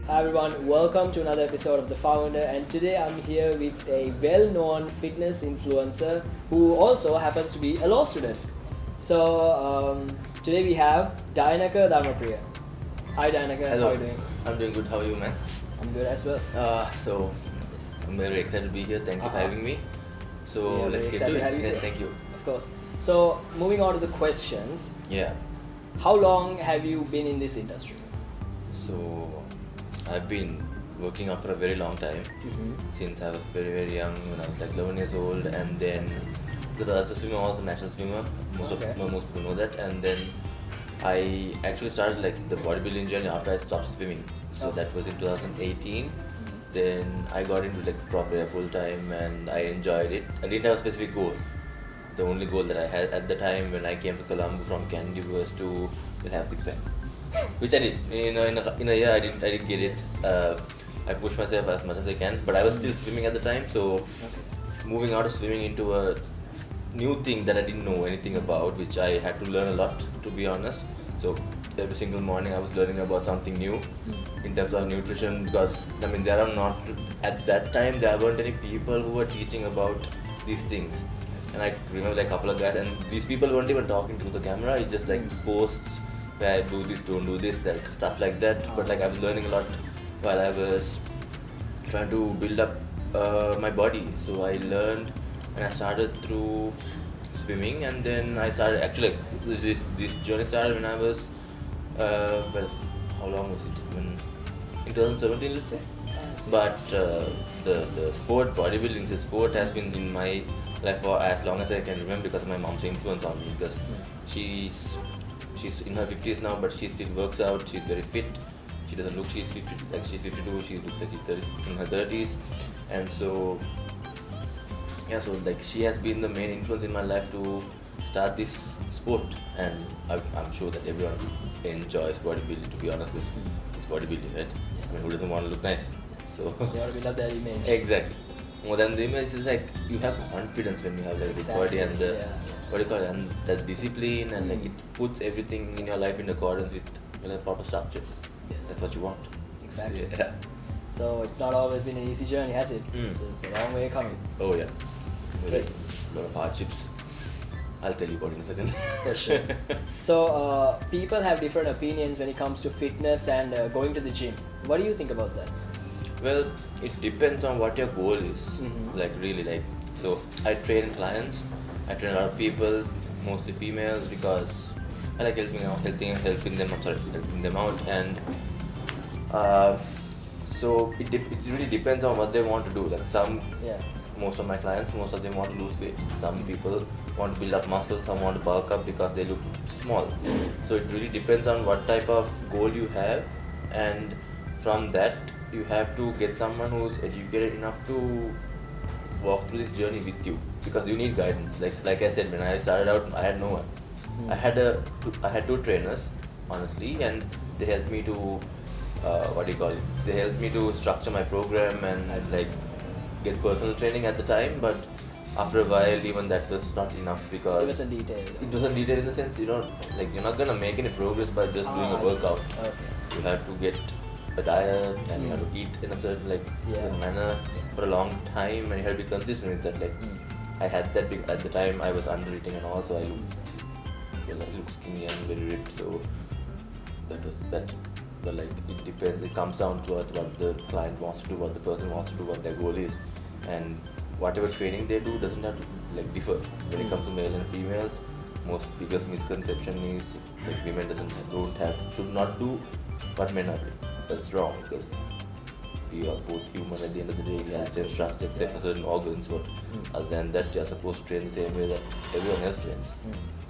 Hi everyone, welcome to another episode of The Founder, and today I'm here with a well-known fitness influencer who also happens to be a law student. Today we have Dianaka Dharmapriya. Hi Dianaka, how Hello. are you doing? I'm doing good. How are you, man? I'm good as well. So I'm very excited to be here. Thank you for having me. So We are very let's get excited to to have it. you Yeah, here. thank you. Of course. So moving on to the questions, Yeah. how long have you been in this industry? So I've been working out for a very long time since I was very young. When I was like 11 years old, and then because I was a swimmer, I was a national swimmer. Most people know that. And then I actually started like the bodybuilding journey after I stopped swimming. So Okay. that was in 2018. Then I got into like proper full time, and I enjoyed it. I didn't have a specific goal. The only goal that I had at the time when I came to Colombo from Candy was to have six pack, which I did. In a year I didn't get it. I pushed myself as much as I can, but I was still swimming at the time. So moving out of swimming into a new thing that I didn't know anything about, which I had to learn a lot, to be honest. So every single morning I was learning about something new in terms of nutrition, because there are not, at that time there weren't any people who were teaching about these things. And I remember like a couple of guys, and these people weren't even talking to the camera. It's just like posts where I do this, don't do this, like stuff like that. But like I was learning a lot while I was trying to build up my body. So I learned, and I started through swimming, and then I started actually this journey started when I was how long was it? In 2017, let's say. But the sport, bodybuilding, the sport has been in my life for as long as I can remember, because of my mom's influence on me. Because she's in her 50s now, but she still works out. She's very fit. She doesn't look, she's 50, like she's 52. She looks like she's 30, in her 30s, and so yeah. So like she has been the main influence in my life to start this sport, and I'm sure that everyone enjoys bodybuilding. To be honest, with it's bodybuilding, right? Who doesn't want to look nice? So You want to build up that image. exactly. More than the image is like you have confidence when you have like a big body, and the what do you call it, and the discipline, and like it puts everything in your life in accordance with a proper structure. Yes. That's what you want. Exactly. Yeah. So it's not always been an easy journey, has it? So it's a long way coming. Oh yeah. Great. A lot of hardships. I'll tell you about it in a second. For sure. So people have different opinions when it comes to fitness and going to the gym. What do you think about that? Well, it depends on what your goal is. Like really, like so. I train clients. I train a lot of people, mostly females, because I like helping them out, and so it really depends on what they want to do. Like most of my clients, most of them want to lose weight. Some people want to build up muscle. Some want to bulk up because they look small. So it really depends on what type of goal you have, and from that you have to get someone who's educated enough to walk through this journey with you, because you need guidance. Like I said, when I started out, I had no one. I had two trainers, honestly, and they helped me to They helped me to structure my program and like get personal training at the time. But after a while, even that was not enough, because It was in detail. it wasn't detailed in the sense, like you're not gonna make any progress by just doing a workout. Okay. You have to get a diet, and you have to eat in a certain manner for a long time, and you have to be consistent with that. Like I had that at the time. I was under eating, and also I looked skinny and very ripped. So that was that. But like it depends. It comes down to what the client wants to do, what the person wants to do, what their goal is, and whatever training they do doesn't have to like differ. When it comes to male and females, most biggest misconception is like women should not do what men are doing. That's wrong, because we are both human at the end of the day. We have the same structure except for certain organs, but other than that, you are supposed to train the same way that everyone else trains.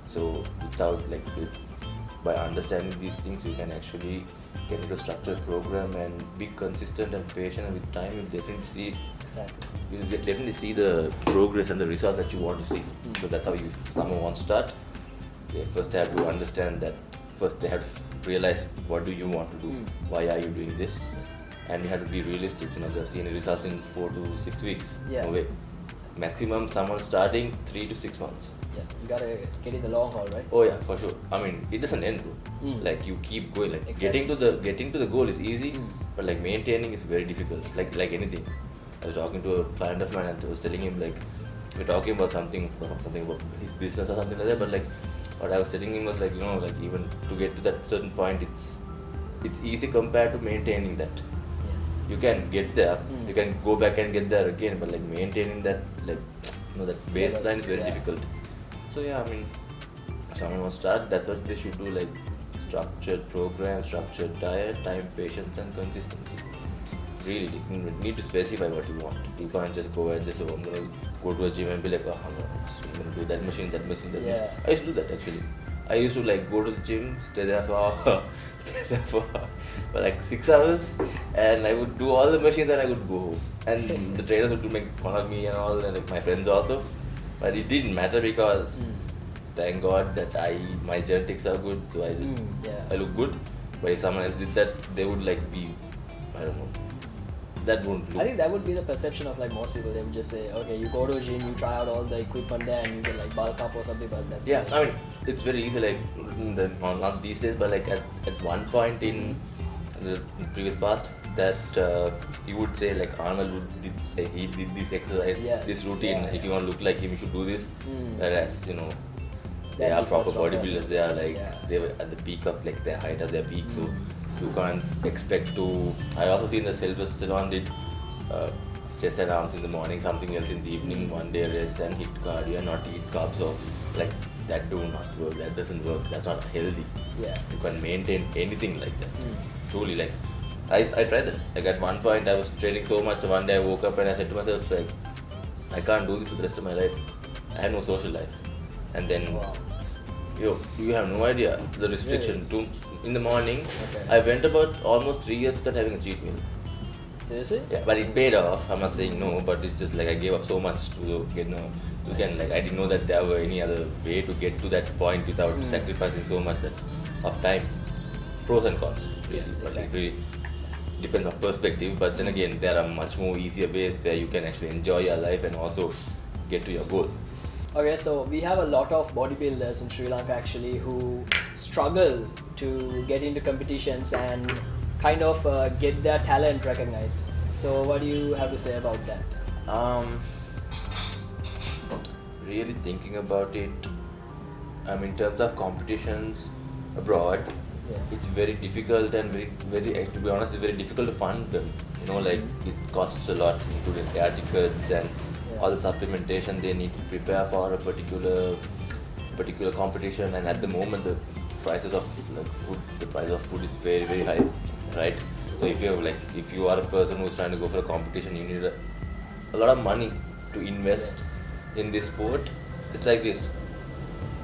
So by understanding these things, you can actually get into a structured program and be consistent and patient, and with time you'll definitely see the progress and the results that you want to see. So that's how, if someone wants to start, they first have to understand that. First they have to realize, what do you want to do? Why are you doing this? And you have to be realistic. They'll see any results in 4 to 6 weeks. No way. Maximum someone starting 3 to 6 months. Yeah, you gotta get in the long haul, right? Oh yeah, for sure. I mean, it doesn't end, bro. Like you keep going. Like Exactly. getting to the goal is easy, but like maintaining is very difficult. Like anything. I was talking to a client of mine and I was telling him like we're talking about something about his business or something like that. But like what I was telling him was like like even to get to that certain point, it's easy compared to maintaining that. Yes. You can get there, you can go back and get there again, but like maintaining that that baseline is very difficult. So yeah, I mean, if someone wants to start, that's what they should do, like structured program, structured diet, time, patience and consistency. Really, you need to specify what you want. You can't just go and just say, oh, I'm gonna go to a gym and be like, oh, I'm gonna do that machine, that machine, that machine. I used to do that actually. I used to like go to the gym, stay there for like 6 hours, and I would do all the machines and I would go home. And the trainers would make fun of me and all, and like my friends also. But it didn't matter because thank God that my genetics are good, so I look good. But if someone else did that, they would like be, I don't know. That won't look. I think that would be the perception of like most people. They would just say, okay, you go to a gym, you try out all the equipment there, and you get like bulk up or something. But that's I mean, it's very easy. Like not these days, but like at one point in the previous past, that you would say like Arnold he did this exercise, this routine. If you want to look like him, you should do this. Whereas they are proper bodybuilders. They are like they were at the peak of like their height at their peak. So you can't expect to. I also seen the Sylvester Stallone did chest and arms in the morning, something else in the evening, one day rest and hit cardio and not eat carbs. So like that do not work. That doesn't work. That's not healthy. Yeah. You can't maintain anything like that. Truly, like I tried that. Like at one point I was training so much. One day I woke up and I said to myself like, I can't do this for the rest of my life. I have no social life. And then you have no idea the restriction. Really? In the morning, I went about almost 3 years without having a cheat meal. Seriously? Yeah, but it paid off. I'm not saying no, but it's just like I gave up so much to get I didn't know that there were any other way to get to that point without sacrificing so much of time. Pros and cons. Really. Yes, but exactly. it really depends on perspective. But then again, there are much more easier ways where you can actually enjoy your life and also get to your goal. Okay, so we have a lot of bodybuilders in Sri Lanka actually who struggle to get into competitions and kind of get their talent recognized. So what do you have to say about that? Really thinking about it, in terms of competitions abroad, it's very difficult and very to be honest, it's very difficult to fund them. It costs a lot, including air tickets and all the supplementation they need to prepare for a particular competition. And at the moment, the prices of the price of food is very very high, right? So if you are a person who's trying to go for a competition, you need a lot of money to invest in this sport. It's like this,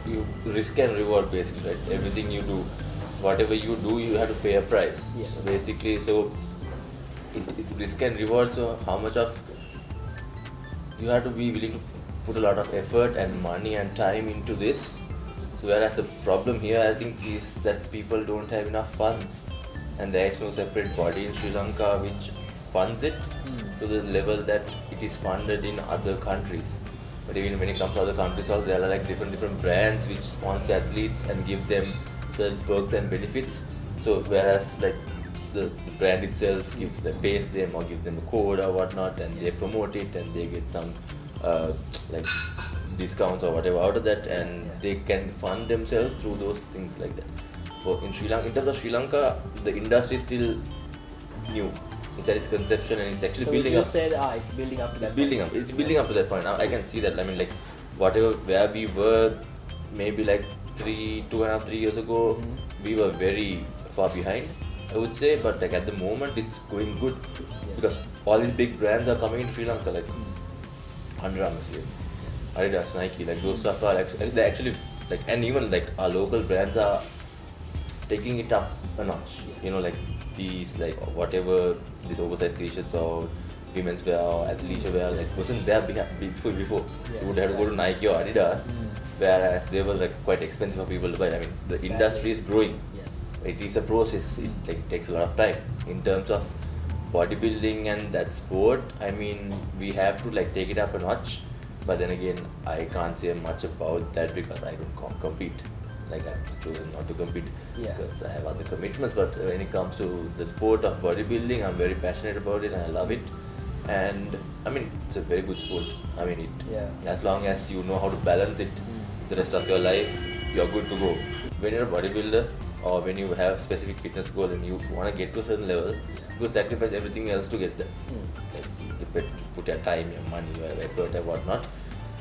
you risk and reward basically, right? Everything you do, whatever you do, you have to pay a price. So basically, so it's risk and reward. So how much of you have to be willing to put a lot of effort and money and time into this. So whereas the problem here, I think, is that people don't have enough funds, and there is no separate body in Sri Lanka which funds it to the level that it is funded in other countries. But even when it comes to other countries also, there are like different brands which sponsor athletes and give them certain perks and benefits. So whereas like the brand itself pays them or gives them a code or whatnot, and they promote it and they get some like discounts or whatever out of that, and they can fund themselves through those things like that. In terms of Sri Lanka, the industry is still new. It's at its conception and it's actually building up. So you said it's building up to that point. It's building up to that point. Now I can see that. Where we were maybe like 2.5, 3 years ago, we were very far behind, I would say. But like at the moment, it's going good because all these big brands are coming in Sri Lanka, like Under Armour, Adidas, Nike, like those stuff are they actually like, and even like our local brands are taking it up a notch. Like these whatever these oversized t-shirts or women's wear or athleisure wear wasn't there before. You would have to go to Nike or Adidas, whereas they were like quite expensive for people to buy. The industry is growing. It is a process. It takes a lot of time. In terms of bodybuilding and that sport, we have to take it up a notch. But then again, I can't say much about that because I don't compete. Like I've chosen not to compete Yeah. because I have other commitments. But when it comes to the sport of bodybuilding, I'm very passionate about it and I love it. And I mean, it's a very good sport. I mean, as long as you know how to balance it the rest of your life, you're good to go. When you're a bodybuilder or when you have specific fitness goal and you want to get to a certain level, you will sacrifice everything else to get there. Like you put your time, your money, your effort and whatnot.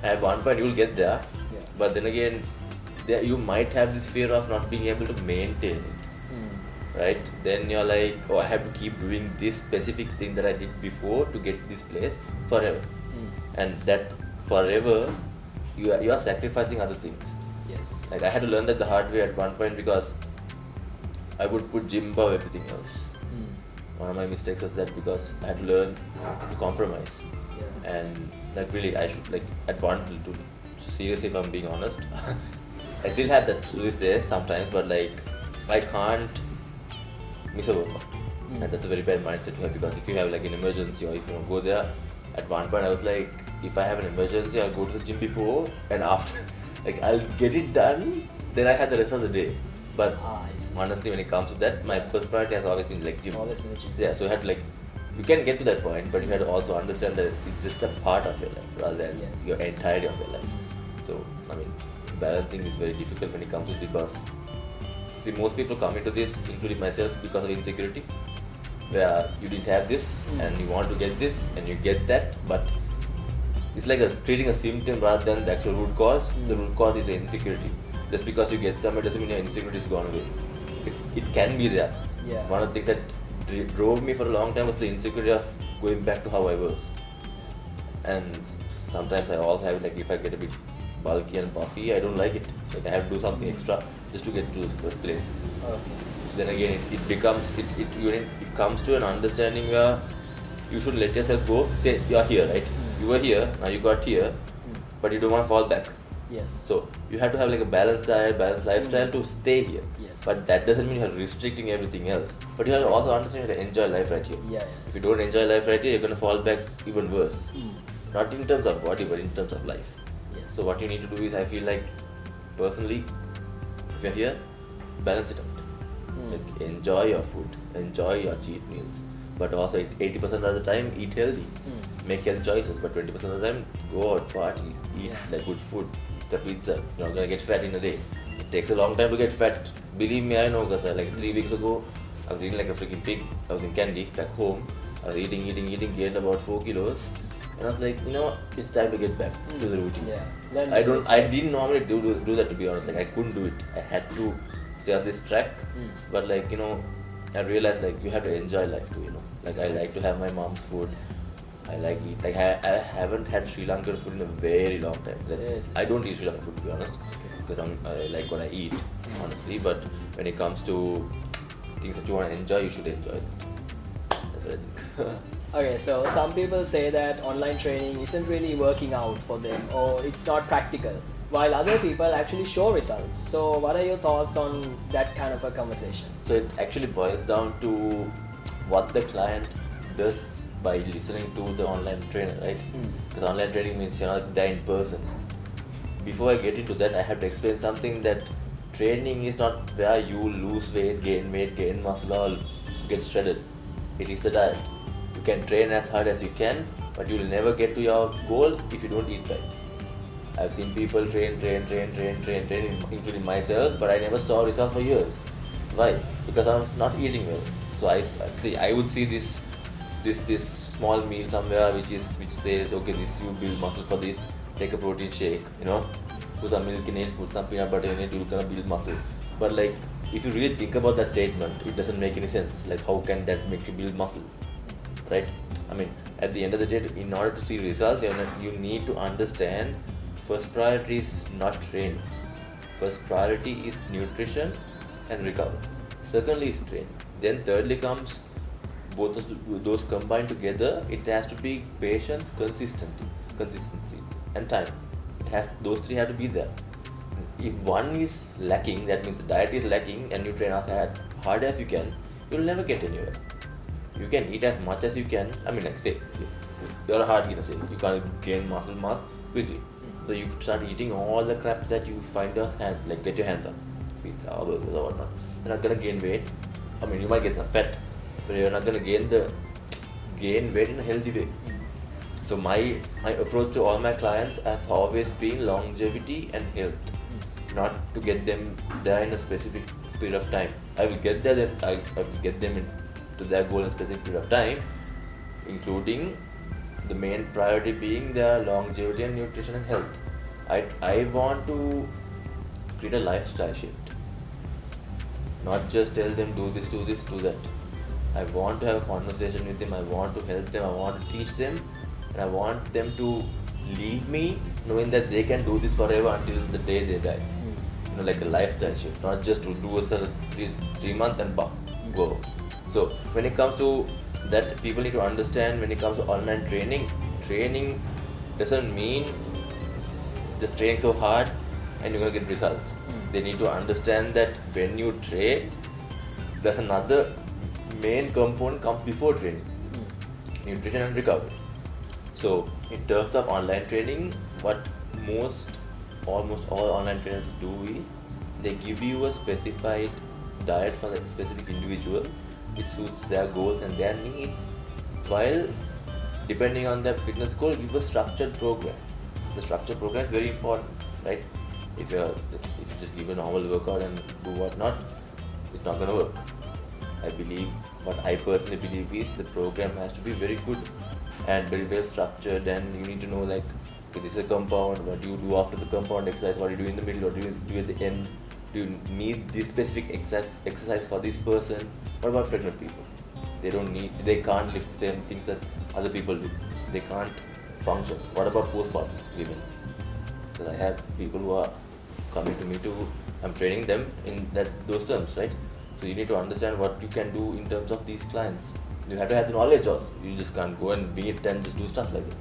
At one point you will get there, but then again, you might have this fear of not being able to maintain it, right? Then you're like, oh, I have to keep doing this specific thing that I did before to get this place forever, and that forever, you are sacrificing other things. Yes. Like I had to learn that the hard way at one point because I would put gym above everything else. One of my mistakes was that because I had to learn to compromise, and like really I should like at one to seriously, if I'm being honest, I still have that to this day sometimes, but like I can't miss a workout, and that's a very bad mindset to have because if you have like an emergency or if you don't go there, at one point I was like, if I have an emergency, I'll go to the gym before and after, like I'll get it done, then I had the rest of the day. But honestly, when it comes to that, my first priority has always been like gym. Always been gym. Yeah, so you had to like, you can get to that point, but you had to also understand that it's just a part of your life rather than your entirety of your life. So, I mean, balancing is very difficult when it comes to it because, see, most people come into this, including myself, because of insecurity, where you didn't have this and you want to get this and you get that, but it's like treating a symptom rather than the actual root cause. The root cause is insecurity. Just because you get somewhere doesn't mean your insecurity is gone away. It can be there. One of the things that drove me for a long time was the insecurity of going back to how I was. And sometimes I also have like, if I get a bit bulky and puffy, I don't like it. Like I have to do something extra just to get to this place. Then again, it comes to an understanding where you should let yourself go. Say you're here, right? You were here, now you got here, but you don't want to fall back. So you have to have like a balanced diet, balanced lifestyle to stay here. But that doesn't mean you're restricting everything else. But you have to also understand you have to enjoy life right here. If you don't enjoy life right here, you're going to fall back even worse. Not in terms of body, but in terms of life. So what you need to do is, I feel like, personally, if you're here, balance it out. Like enjoy your food, enjoy your cheat meals. But also 80% of the time, eat healthy. Make healthy choices. But 20% of the time, go out, party, eat like good food. The pizza, you're not gonna get fat in a day. It takes a long time to get fat. Believe me, I know, because like 3 weeks ago, I was eating like a freaking pig. I was in Kandy, back home. I was eating, gained about 4 kilos. And I was like, it's time to get back to the routine. I didn't normally do that, to be honest. Like I couldn't do it. I had to stay on this track. But like, I realized like you have to enjoy life too, Like I like to have my mom's food. I like it. Like I haven't had Sri Lankan food in a very long time. I don't eat Sri Lankan food, to be honest, because I like what I eat, honestly. But when it comes to things that you want to enjoy, you should enjoy it. That's what I think. Okay, so some people say that online training isn't really working out for them or it's not practical, while other people actually show results. So what are your thoughts on that kind of a conversation? So it actually boils down to what the client does by listening to the online trainer, right? Because online training means you're not there in person. Before I get into that, I have to explain something, that training is not where you lose weight, gain muscle, or get shredded. It is the diet. You can train as hard as you can, but you will never get to your goal if you don't eat right. I've seen people train, including myself, but I never saw results for years. Why? Because I was not eating well. So I would see this small meal somewhere which says, okay, this you build muscle for this, take a protein shake, put some milk in it, put some peanut butter in it, you're gonna build muscle. But like, if you really think about that statement, it doesn't make any sense. Like, how can that make you build muscle, right? I mean, at the end of the day, in order to see results, you need to understand, first priority is not training. First priority is nutrition and recovery. Secondly is training. Then thirdly comes both of those combined together. It has to be patience, consistency, and time. Those three have to be there. If one is lacking, that means the diet is lacking, and you train as hard as you can, you'll never get anywhere. You can eat as much as you can. I mean, like say, you're a hard gainer, say, you can't gain muscle mass quickly. So you start eating all the crap that you find your hand, like get your hands on, pizza or burgers or whatnot. You're not gonna gain weight. I mean, you might get some fat, but you're not gonna gain weight in a healthy way. So my approach to all my clients has always been longevity and health, not to get them there in a specific period of time. I will get there, then I will get them to their goal in a specific period of time, including the main priority being their longevity and nutrition and health. I want to create a lifestyle shift, not just tell them do this, do that. I want to have a conversation with them, I want to help them, I want to teach them, and I want them to leave me knowing that they can do this forever until the day they die. Like a lifestyle shift, not just to do a 3 months and go. So when it comes to that, people need to understand, when it comes to online training doesn't mean just training so hard and you're going to get results. They need to understand that when you train, there's another main component comes before training, nutrition and recovery. So in terms of online training, what almost all online trainers do is they give you a specified diet for a specific individual which suits their goals and their needs, while depending on their fitness goal, give a structured program. The structured program is very important, right? If you just give a normal workout and do whatnot, it's not going to work. What I personally believe is the program has to be very good and very well structured, and you need to know, like, okay, this is a compound, what do you do after the compound exercise, what do you do in the middle, what do you do at the end, do you need this specific exercise for this person? What about pregnant people? They can't lift the same things that other people do. They can't function. What about postpartum women? Because I have people who are coming to me I'm training them in those terms, right? So you need to understand what you can do in terms of these clients. You have to have the knowledge also. You just can't go and wing it and just do stuff like that.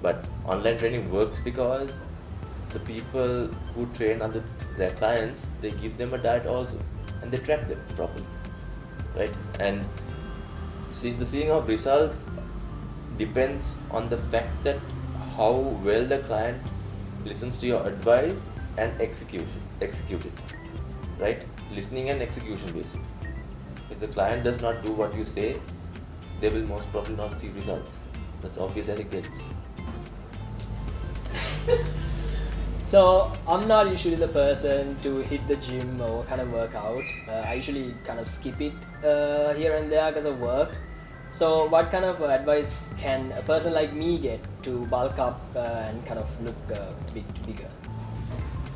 But online training works because the people who train their clients, they give them a diet also, and they track them properly, right? And the seeing of results depends on the fact that how well the client listens to your advice and execute it, right? Listening and execution basically. If the client does not do what you say, they will most probably not see results. That's obvious as it gets. So I'm not usually the person to hit the gym or kind of work out. I usually kind of skip it here and there because of work. So what kind of advice can a person like me get to bulk up and kind of look a bit bigger?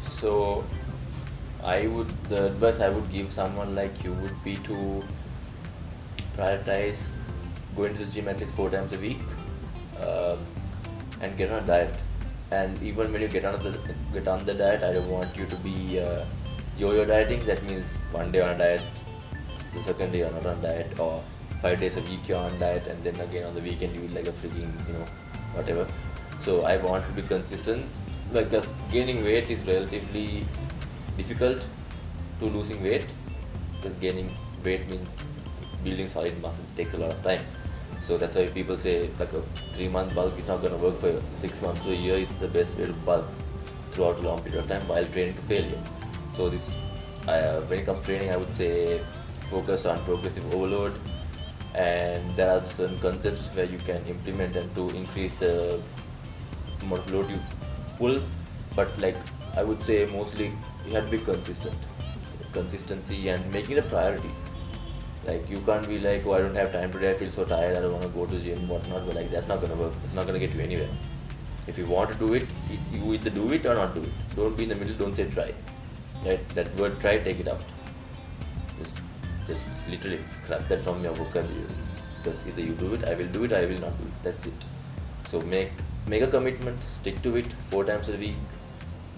So the advice I would give someone like you would be to prioritize going to the gym at least 4 times a week and get on a diet. And even when you get on the diet, I don't want you to be yo-yo dieting. That means one day on a diet, the second day you're not on diet, or 5 days a week you're on diet, and then again on the weekend you eat like a freaking, whatever. So I want to be consistent, because gaining weight is relatively difficult to losing weight. Because gaining weight means building solid muscle. It takes a lot of time. So that's why people say like a 3-month bulk is not going to work for you. 6 months to a year is the best way to bulk throughout a long period of time while training to failure. So when it comes to training, I would say focus on progressive overload, and there are certain concepts where you can implement them to increase the amount of load you pull. But like I would say mostly you have to be consistent. Consistency and making it a priority. Like you can't be like, oh, I don't have time today, I feel so tired, I don't want to go to the gym, whatnot. But like that's not gonna work. It's not gonna get you anywhere. If you want to do it, you either do it or not do it. Don't be in the middle. Don't say try. Right? That word try, take it out. Just literally scrap that from your vocabulary. Because either you do it, I will do it, I will not do it. That's it. So make a commitment, stick to it 4 times a week.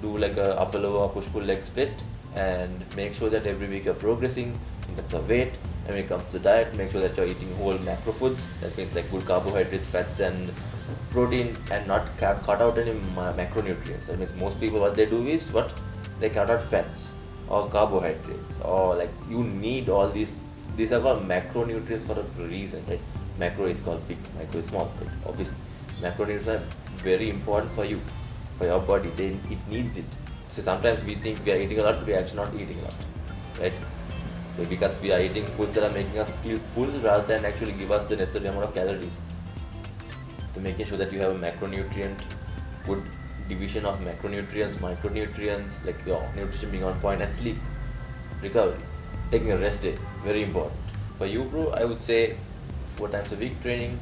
Do like a upper lower push pull leg split, and make sure that every week you're progressing in terms of weight. And when it comes to the diet, make sure that you're eating whole macro foods. That means like good carbohydrates, fats and protein, and not cut out any macronutrients. That means most people, what they do is they cut out fats or carbohydrates, or like you need all these are called macronutrients for a reason, right? Macro is called big, micro is small, right? Obviously macronutrients are very important for you. for your body. It needs it. So sometimes we think we are eating a lot, but we are actually not eating a lot, right? So because we are eating foods that are making us feel full rather than actually give us the necessary amount of calories. So making sure that you have a macronutrient, good division of macronutrients, micronutrients, like your nutrition being on point, and sleep, recovery, taking a rest day, very important. For you, bro, I would say 4 times a week training,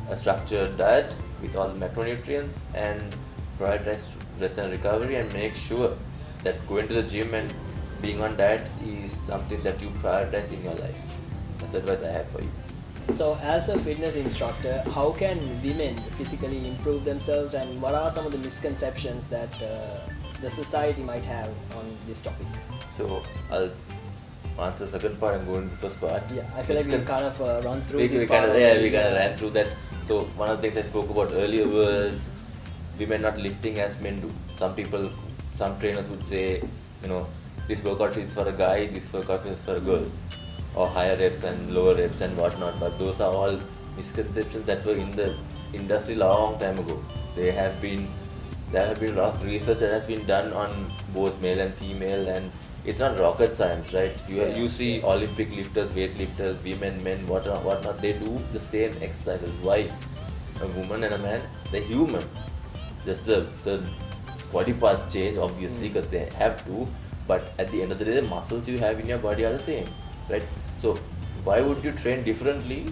a structured diet with all the macronutrients, and prioritize rest and recovery, and make sure that going to the gym and being on diet is something that you prioritize in your life. That's the advice I have for you. So, as a fitness instructor, how can women physically improve themselves, and what are some of the misconceptions that the society might have on this topic? So I'll answer the second part and go into the first part. Yeah, I feel like we kind of run through we this kind part. of we kind of ran through that. So one of the things I spoke about earlier was women not lifting as men do. Some trainers would say, this workout is for a guy, this workout is for a girl, or higher reps and lower reps and whatnot. But those are all misconceptions that were in the industry long time ago. There have been a lot of research that has been done on both male and female, and it's not rocket science, right? You see Olympic lifters, weightlifters, women, men, whatnot. They do the same exercises. Why? A woman and a man, they're human. Just the body parts change, obviously, because they have to. But at the end of the day, the muscles you have in your body are the same, right? So why would you train differently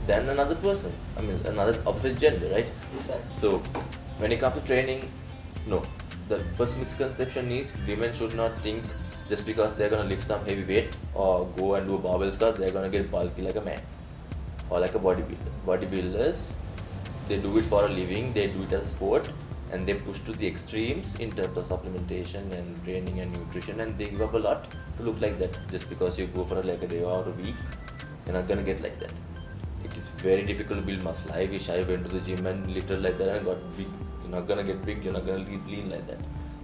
than another person? I mean, another opposite gender, right? Exactly. So when it comes to training, no. The first misconception is women should not think just because they're gonna lift some heavy weight or go and do a barbell squat, they're gonna get bulky like a man or like a bodybuilder. Bodybuilders, they do it for a living, they do it as a sport, and they push to the extremes in terms of supplementation and training and nutrition, and they give up a lot to look like that. Just because you go for like a day or a week, you're not gonna get like that. It is very difficult to build muscle. I wish I went to the gym and lifted like that and got big. You're not gonna get big, you're not gonna get lean like that.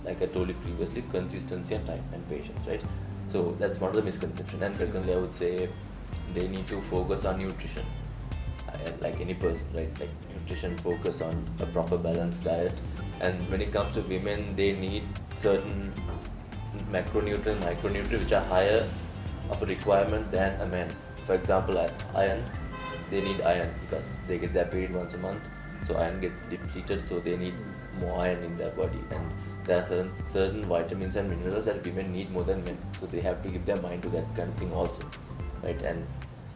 Like I told you previously, consistency and time and patience, right? So that's one of the misconceptions. And secondly, I would say they need to focus on nutrition. Like any person, right? Like nutrition, focus on a proper balanced diet. And when it comes to women, they need certain macronutrients, micronutrients which are higher of a requirement than a man. For example, iron. They need iron because they get their period once a month, so iron gets depleted, so they need more iron in their body. And there are certain vitamins and minerals that women need more than men, so they have to give their mind to that kind of thing also, right? And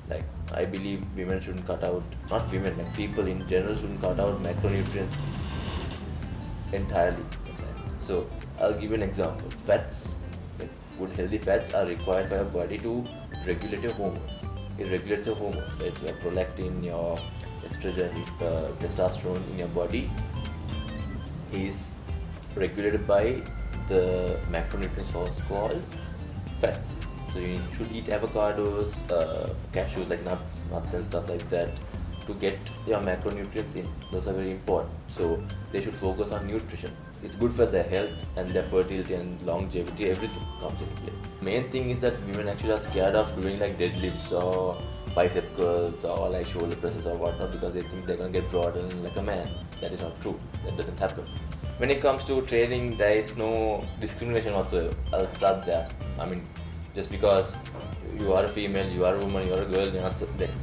like I believe women shouldn't cut out, not women, like people in general shouldn't cut out macronutrients entirely. So I'll give you an example. Fats, like good healthy fats are required for your body to regulate your hormones. It regulates your hormones, right? Your prolactin, your estrogen, testosterone in your body is regulated by the macronutrient source called fats. So you should eat avocados, cashews, like nuts and stuff like that to get your macronutrients in. Those are very important. So they should focus on nutrition. It's good for their health and their fertility and longevity. Everything comes into play. Main thing is that women actually are scared of doing like deadlifts or bicep curls or like shoulder presses or whatnot because they think they're gonna get broadened like a man. That is not true. That doesn't happen. When it comes to training, there is no discrimination whatsoever. I'll start there. I mean, just because you are a female, you are a woman, you are a girl,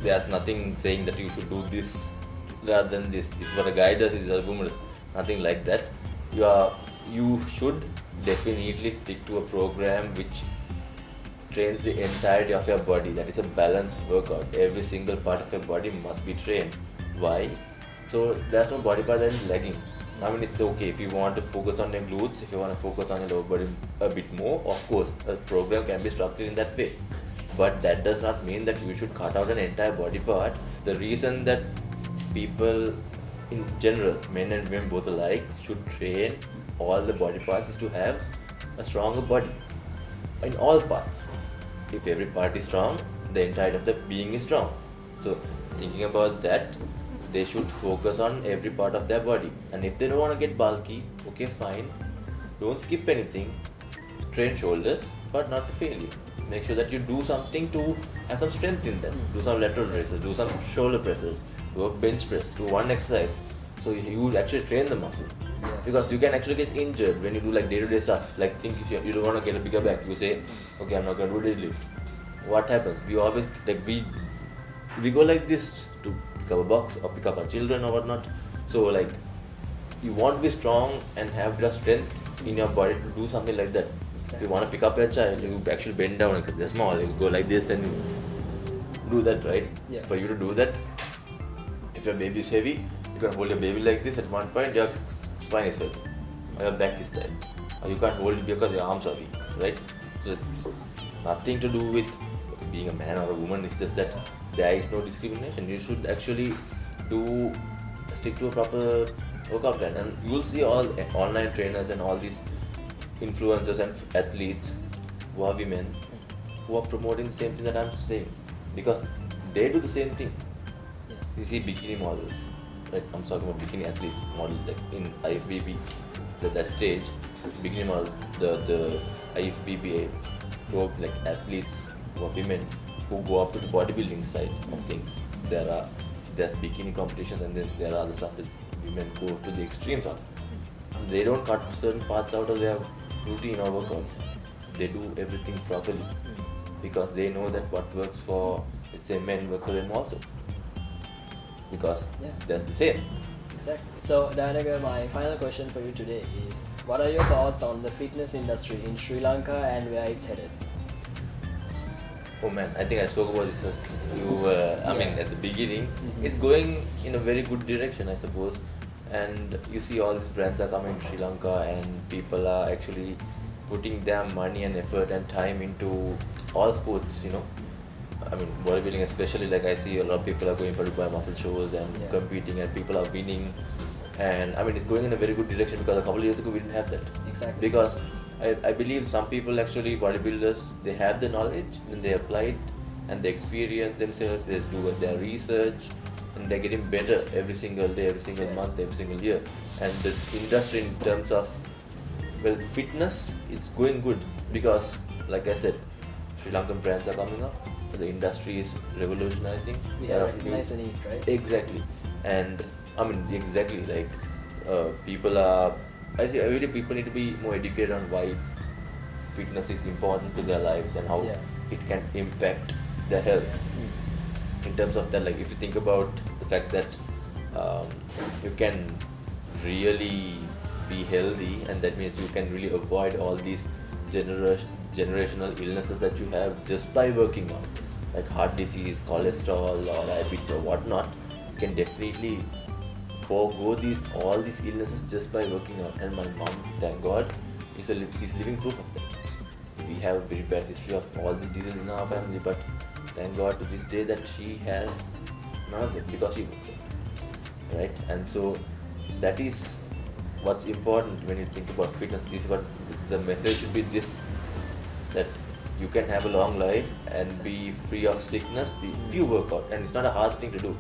there's nothing saying that you should do this rather than this. This is what a guy does, this is what a woman does. Nothing like that. You should definitely stick to a program which trains the entirety of your body. That is a balanced workout. Every single part of your body must be trained. Why? So there's no body part that is lagging. I mean, it's okay if you want to focus on your glutes, if you want to focus on your lower body a bit more, of course, a program can be structured in that way. But that does not mean that you should cut out an entire body part. The reason that people in general, men and women both alike, should train all the body parts is to have a stronger body in all parts. If every part is strong, the entirety of the being is strong. So thinking about that, they should focus on every part of their body. And if they don't want to get bulky, okay, fine, don't skip anything. Train shoulders, but not to failure. Make sure that you do something to have some strength in them. Do some lateral presses, do some shoulder presses, do a bench press, do one exercise. So you actually train the muscle. Yeah. Because you can actually get injured when you do like day-to-day stuff. Like think if you don't want to get a bigger bag, you say, okay, I'm not going to do deadlift. What happens? We always like we go like this to pick up a box or pick up our children or whatnot. So like you want to be strong and have the strength in your body to do something like that. If you want to pick up your child, you actually bend down because they're small. You go like this and do that, right? Yeah. For you to do that, if your baby is heavy, you can hold your baby like this. At one point, your spine is heavy, or your back is tight, or you can't hold it because your arms are weak, right? So nothing to do with being a man or a woman. It's just that there is no discrimination. You should actually stick to a proper workout plan, and you will see all online trainers and all these influencers and athletes who are women who are promoting the same thing that I'm saying, because they do the same thing. Yes. You see bikini models, right? I'm talking about bikini athletes models, like in IFBB, that stage, bikini models, the IFBB, like athletes who are women who go up to the bodybuilding side of things. There's bikini competitions, and then there are other stuff that women go to the extremes of. They don't cut certain parts out of their routine or workout. They do everything properly because they know that what works for, let's say, men works for them also. Because that's the same. Exactly. So, Dianaka, my final question for you today is: what are your thoughts on the fitness industry in Sri Lanka and where it's headed? Oh man, I think I spoke about this at the beginning. It's going in a very good direction, I suppose. And you see all these brands are coming to Sri Lanka, and people are actually putting their money and effort and time into all sports, bodybuilding especially. Like I see a lot of people are going for Dubai muscle shows and competing, and people are winning. And it's going in a very good direction, because a couple of years ago we didn't have that. Exactly. Because I believe some people actually, bodybuilders, they have the knowledge and they apply it and they experience themselves, they do their research, and they're getting better every single day, every single month, every single year. And this industry in terms of fitness, it's going good, because like I said, Sri Lankan brands are coming up, the industry is revolutionizing. We are recognized in it, right? Exactly. And exactly, like people are, I believe people need to be more educated on why fitness is important to their lives and how it can impact their health. In terms of that, like if you think about the fact that you can really be healthy, and that means you can really avoid all these generational illnesses that you have just by working out, like heart disease, cholesterol, or diabetes or whatnot. You can definitely forego all these illnesses just by working out. And my mom, thank God, is living proof of that. We have a very bad history of all these diseases in our family, but thank God to this day that she has none of them, because she works out, right? And so that is what's important when you think about fitness. This is what the message should be: this, that you can have a long life and be free of sickness if you work out. And it's not a hard thing to do.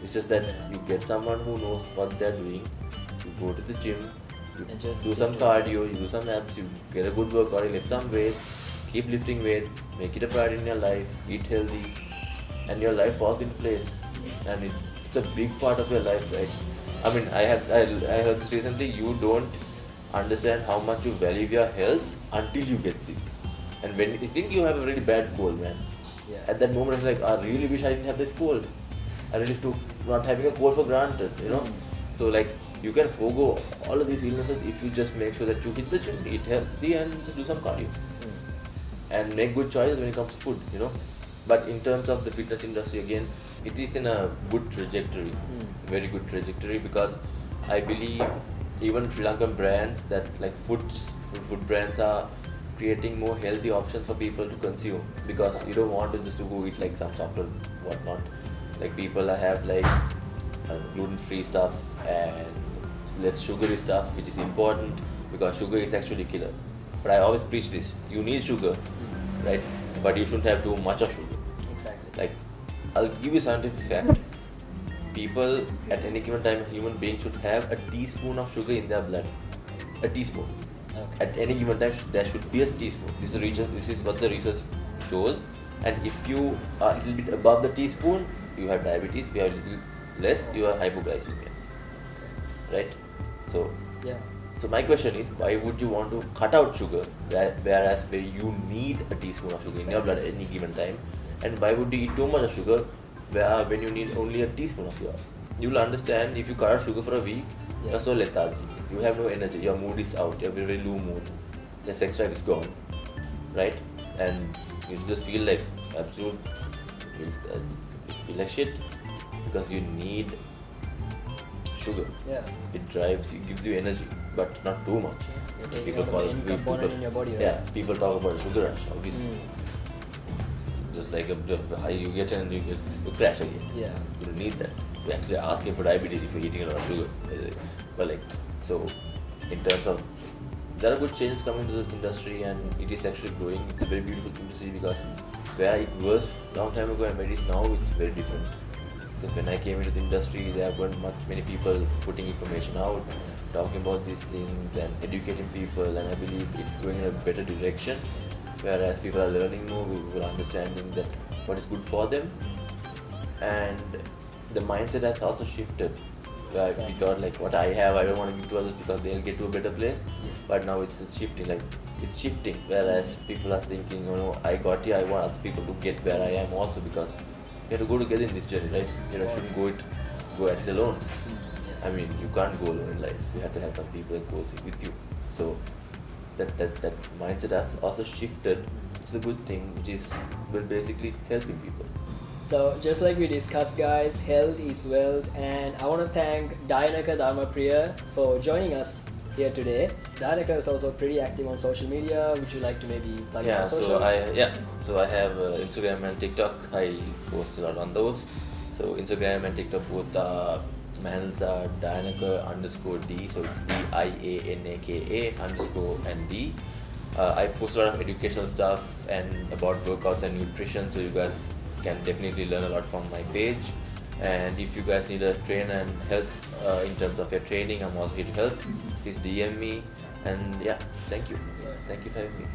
It's just that you get someone who knows what they're doing. You go to the gym, you do some cardio, you do some abs, you get a good workout, you lift some weights, keep lifting weights, make it a priority in your life, eat healthy, and your life falls into place. And it's a big part of your life, right? I heard this recently. You don't understand how much you value your health until you get sick. And when you think you have a really bad cold, man, at that moment it's like, I really wish I didn't have this cold. I really took not having a cold for granted, So like, you can forego all of these illnesses if you just make sure that you hit the gym, eat healthy, and just do some cardio. And make good choices when it comes to food, But in terms of the fitness industry, again, it is in a good trajectory, very good trajectory, because I believe even Sri Lankan brands that like food brands are creating more healthy options for people to consume, because you don't want to just to go eat like some chocolate, whatnot. Like people have like gluten-free stuff and less sugary stuff, which is important because sugar is actually killer. But I always preach this: you need sugar, right? But you shouldn't have too much of sugar. Exactly. Like, I'll give you a scientific fact. People at any given time, a human being should have a teaspoon of sugar in their blood. A teaspoon. Okay. At any given time, there should be a teaspoon. This is what the research shows. And if you are a little bit above the teaspoon, you have diabetes. If you are a little less, you have hypoglycemia. Right? So Yeah. So my question is, why would you want to cut out sugar, whereas where you need a teaspoon of sugar in your blood at any given time, and why would you eat too much of sugar, when you need only a teaspoon of sugar? You'll understand if you cut out sugar for a week, you're so lethargic, you have no energy, your mood is out, you're very low mood, the sex drive is gone, right? And you just feel like absolute, you feel like shit because you need sugar. Yeah. It drives you, gives you energy, but not too much. You're taking People out call the it main component in your body, right? Yeah, people talk about sugar rush, obviously. Just like a high you get and you crash again. Yeah. You don't need that. You actually asking for diabetes if you're eating a lot of sugar. But like, so in terms of, there are good changes coming to the industry and it is actually growing. It's a very beautiful thing to see because where it was long time ago and where it is now, it's very different. Because when I came into the industry, there weren't many people putting information out, talking about these things and educating people, and I believe it's going in a better direction. Whereas people are learning more, people are understanding that what is good for them, and the mindset has also shifted. Where we thought like what I have, I don't want to give to others because they'll get to a better place. But now it's shifting, like it's shifting. Whereas people are thinking, I got here, I want other people to get where I am also because you have to go together in this journey, right? You shouldn't go at it alone. I mean, you can't go alone in life. You have to have some people that goes with you. So that mindset has also shifted. It's a good thing, which is basically it's helping people. So just like we discussed, guys, health is wealth, and I want to thank Dianaka Dharmapriya for joining us here today. Dianaka is also pretty active on social media. Would you like to maybe plug your socials? So I have Instagram and TikTok. I post a lot on those. So Instagram and TikTok both my handles are Dianaka_D. So it's DIANAKA_ND. I post a lot of educational stuff and about workouts and nutrition. So you guys can definitely learn a lot from my page. And if you guys need a trainer and help in terms of your training, I'm also here to help. Please DM me. And yeah, thank you. Thank you for having me.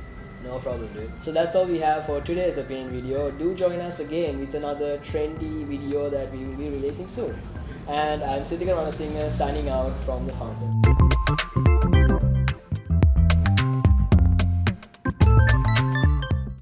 No problem, dude. So that's all we have for today's opinion video. Do join us again with another trendy video that we will be releasing soon. And I'm Siddhika Ranasinghe signing out from the Fountain.